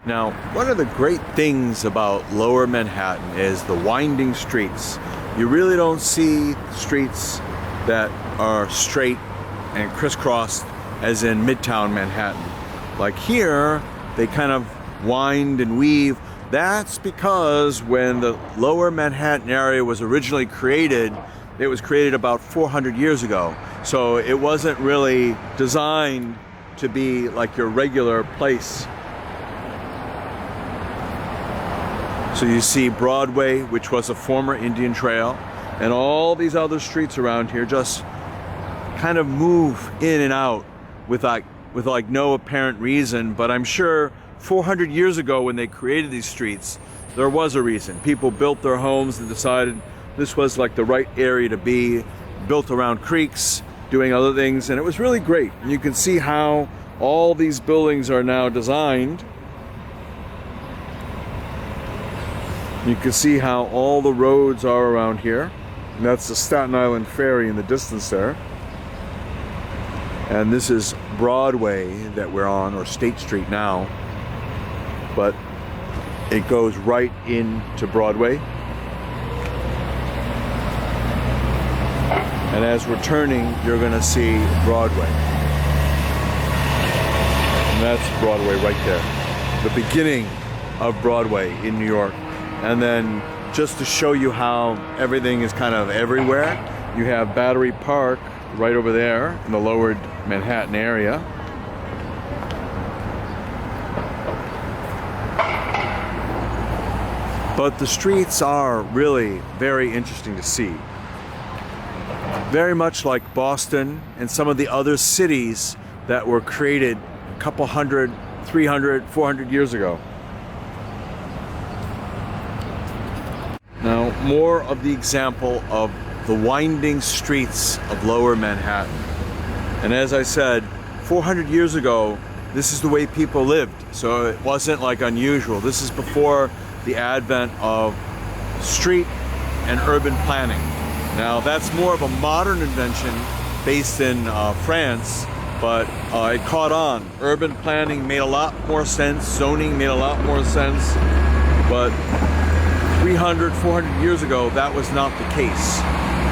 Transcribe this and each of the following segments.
Now, one of the great things about Lower Manhattan is the winding streets. You really don't see streets that are straight and crisscrossed as in Midtown Manhattan. Like here, they kind of wind and weave. That's because when the Lower Manhattan area was originally created, it was created about 400 years ago. So it wasn't really designed to be like your regular place. So you see Broadway, which was a former Indian trail, and all these other streets around here just kind of move in and out with like no apparent reason. But I'm sure 400 years ago when they created these streets, there was a reason. People built their homes and decided this was like the right area to be, built around creeks, doing other things, and it was really great. And you can see how all these buildings are now designed. You can see how all the roads are around here. And that's the Staten Island Ferry in the distance there. And this is Broadway that we're on, or State Street now. But it goes right into Broadway. And as we're turning, you're gonna see Broadway. And that's Broadway right there. The beginning of Broadway in New York. And then just to show you how everything is kind of everywhere, you have Battery Park right over there in the Lower Manhattan area. But the streets are really very interesting to see. Very much like Boston and some of the other cities that were created a couple hundred, 300, 400 years ago. Now, more of the example of the winding streets of Lower Manhattan. And as I said, 400 years ago, this is the way people lived. So it wasn't like unusual. This is before the advent of street and urban planning. Now, that's more of a modern invention based in France, but it caught on. Urban planning made a lot more sense. Zoning made a lot more sense. But 300, 400 years ago, that was not the case.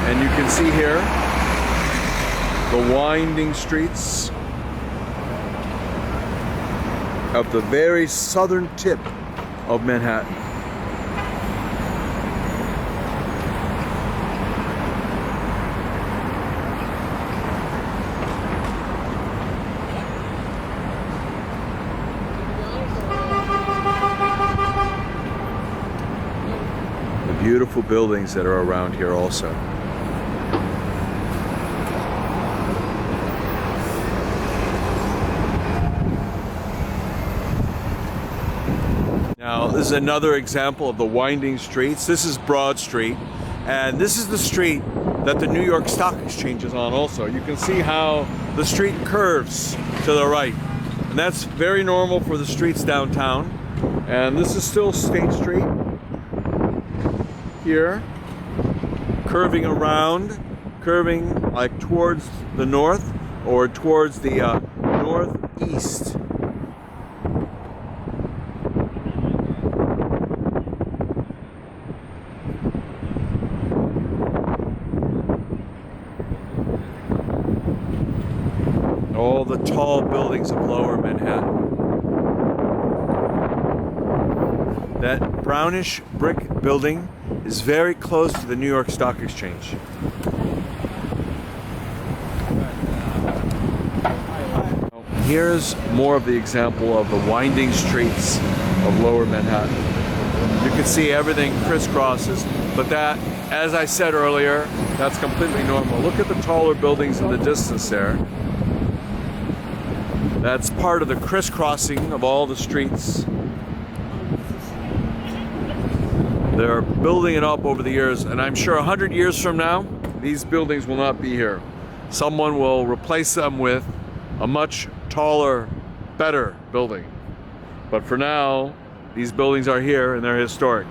And you can see here the winding streets of the very southern tip of Manhattan. Beautiful buildings that are around here also. Now, this is another example of the winding streets. This is Broad Street, and this is the street that the New York Stock Exchange is on also. You can see how the street curves to the right, and that's very normal for the streets downtown. And this is still State Street here, curving around, curving like towards the north or towards the northeast. All the tall buildings of Lower Manhattan. That brownish brick building is very close to the New York Stock Exchange. Here's more of the example of the winding streets of Lower Manhattan. You can see everything crisscrosses, but that, as I said earlier, that's completely normal. Look at the taller buildings in the distance there. That's part of the crisscrossing of all the streets. They're building it up over the years, and I'm sure 100 years from now, these buildings will not be here. Someone will replace them with a much taller, better building. But for now, these buildings are here and they're historic.